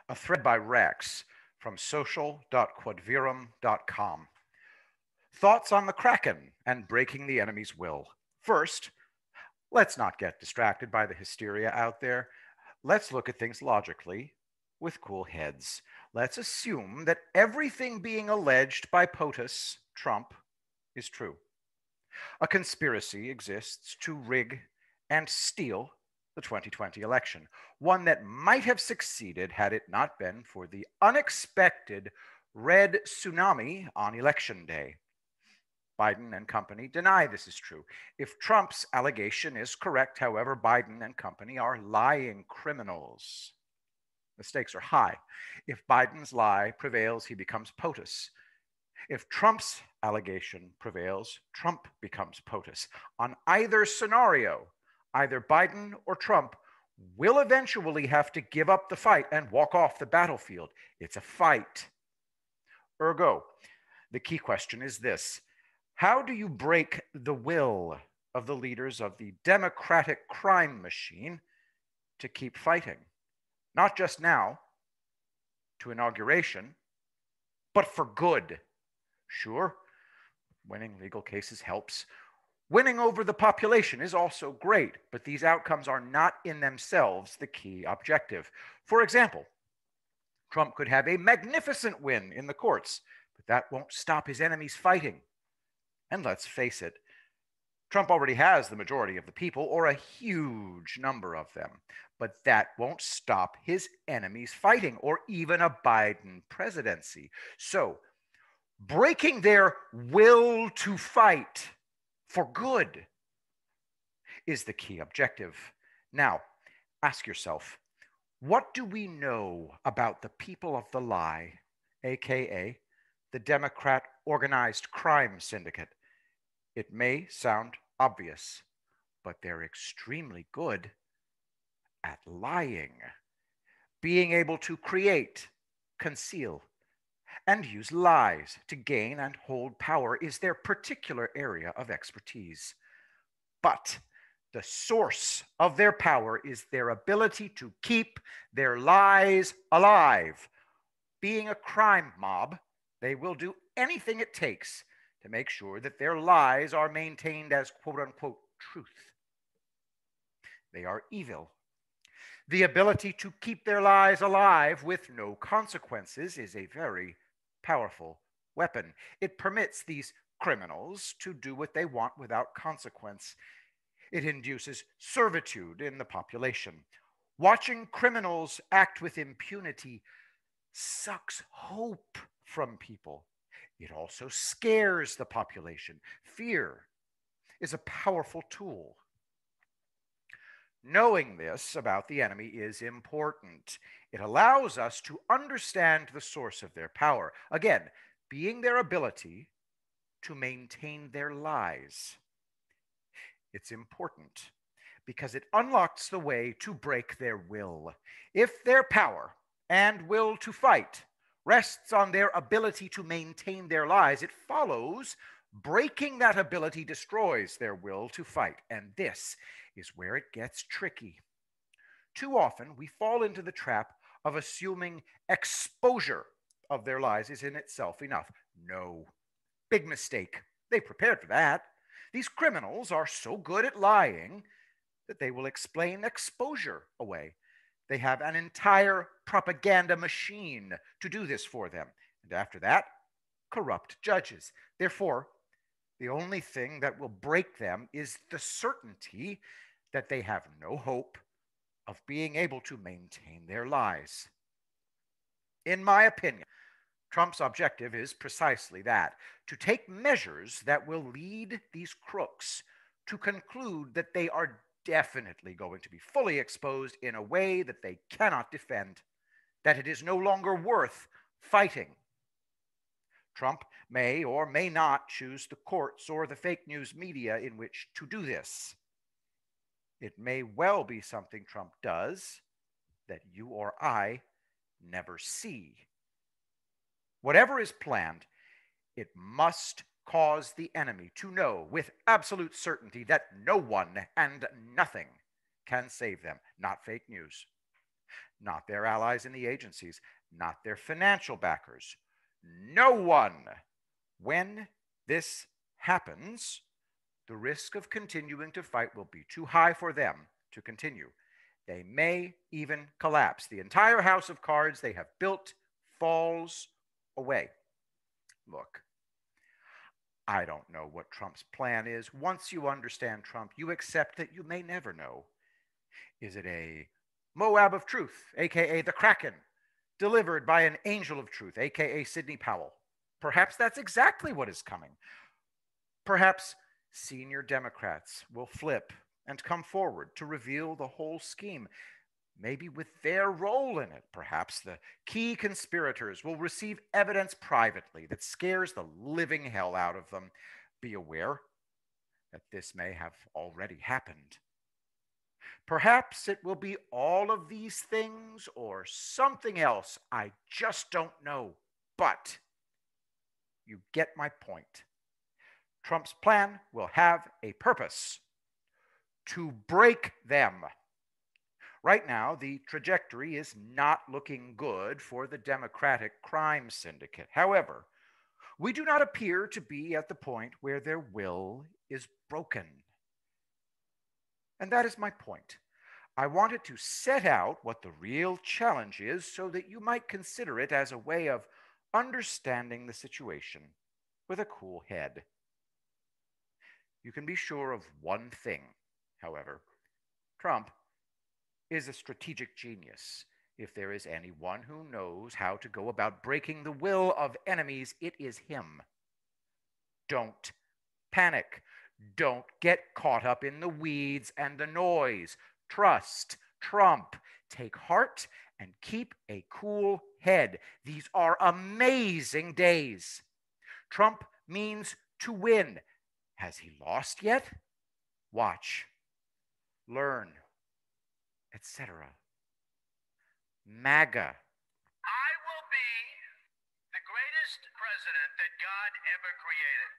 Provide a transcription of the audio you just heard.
A thread by Rex from social.quodverum.com. Thoughts on the Kraken and breaking the enemy's will. First, let's not get distracted by the hysteria out there. Let's look at things logically with cool heads. Let's assume that everything being alleged by POTUS, Trump, is true. A conspiracy exists to rig and steal the 2020 election, one that might have succeeded had it not been for the unexpected red tsunami on election day. Biden and company deny this is true. If Trump's allegation is correct, however, Biden and company are lying criminals. The stakes are high. If Biden's lie prevails, he becomes POTUS. If Trump's allegation prevails, Trump becomes POTUS. On either scenario, either Biden or Trump will eventually have to give up the fight and walk off the battlefield. It's a fight. Ergo, the key question is this: how do you break the will of the leaders of the Democratic crime machine to keep fighting? Not just now, to inauguration, but for good. Sure, winning legal cases helps. Winning over the population is also great, but these outcomes are not in themselves the key objective. For example, Trump could have a magnificent win in the courts, but that won't stop his enemies fighting. And let's face it, Trump already has the majority of the people, or a huge number of them. But that won't stop his enemies fighting, or even a Biden presidency. So, breaking their will to fight for good is the key objective. Now, ask yourself, what do we know about the people of the lie, aka the Democrat organized crime syndicate? It may sound obvious, but they're extremely good at lying, being able to create, conceal, and use lies to gain and hold power is their particular area of expertise. But the source of their power is their ability to keep their lies alive. Being a crime mob, they will do anything it takes to make sure that their lies are maintained as quote unquote truth. They are evil. The ability to keep their lies alive with no consequences is a very powerful weapon. It permits these criminals to do what they want without consequence. It induces servitude in the population. Watching criminals act with impunity sucks hope from people. It also scares the population. Fear is a powerful tool. Knowing this about the enemy is important. It allows us to understand the source of their power. Again, being their ability to maintain their lies. It's important because it unlocks the way to break their will. If their power and will to fight rests on their ability to maintain their lies, it follows breaking that ability destroys their will to fight. And this is where it gets tricky. Too often, we fall into the trap of assuming exposure of their lies is in itself enough. No. Big mistake. They prepared for that. These criminals are so good at lying that they will explain exposure away. They have an entire propaganda machine to do this for them. And after that, corrupt judges. Therefore, the only thing that will break them is the certainty that they have no hope of being able to maintain their lies. In my opinion, Trump's objective is precisely that: to take measures that will lead these crooks to conclude that they are definitely going to be fully exposed in a way that they cannot defend, that it is no longer worth fighting. Trump may or may not choose the courts or the fake news media in which to do this. It may well be something Trump does that you or I never see. Whatever is planned, it must cause the enemy to know with absolute certainty that no one and nothing can save them, not fake news. not their allies in the agencies, not their financial backers. No one. When this happens, the risk of continuing to fight will be too high for them to continue. They may even collapse. The entire house of cards they have built falls away. Look, I don't know what Trump's plan is. Once you understand Trump, you accept that you may never know. Is it a Moab of truth, aka the Kraken, delivered by an angel of truth, aka Sidney Powell? Perhaps that's exactly what is coming. Perhaps senior Democrats will flip and come forward to reveal the whole scheme, maybe with their role in it. Perhaps the key conspirators will receive evidence privately that scares the living hell out of them. Be aware that this may have already happened. Perhaps it will be all of these things or something else. I just don't know. But you get my point. Trump's plan will have a purpose: to break them. Right now, the trajectory is not looking good for the Democratic crime syndicate. However, we do not appear to be at the point where their will is broken. And that is my point. I wanted to set out what the real challenge is so that you might consider it as a way of understanding the situation with a cool head. You can be sure of one thing, however. Trump is a strategic genius. If there is anyone who knows how to go about breaking the will of enemies, it is him. Don't panic. Don't get caught up in the weeds and the noise. Trust Trump. Take heart and keep a cool head. These are amazing days. Trump means to win. Has he lost yet? Watch, learn, etc. MAGA. I will be the greatest president that God ever created.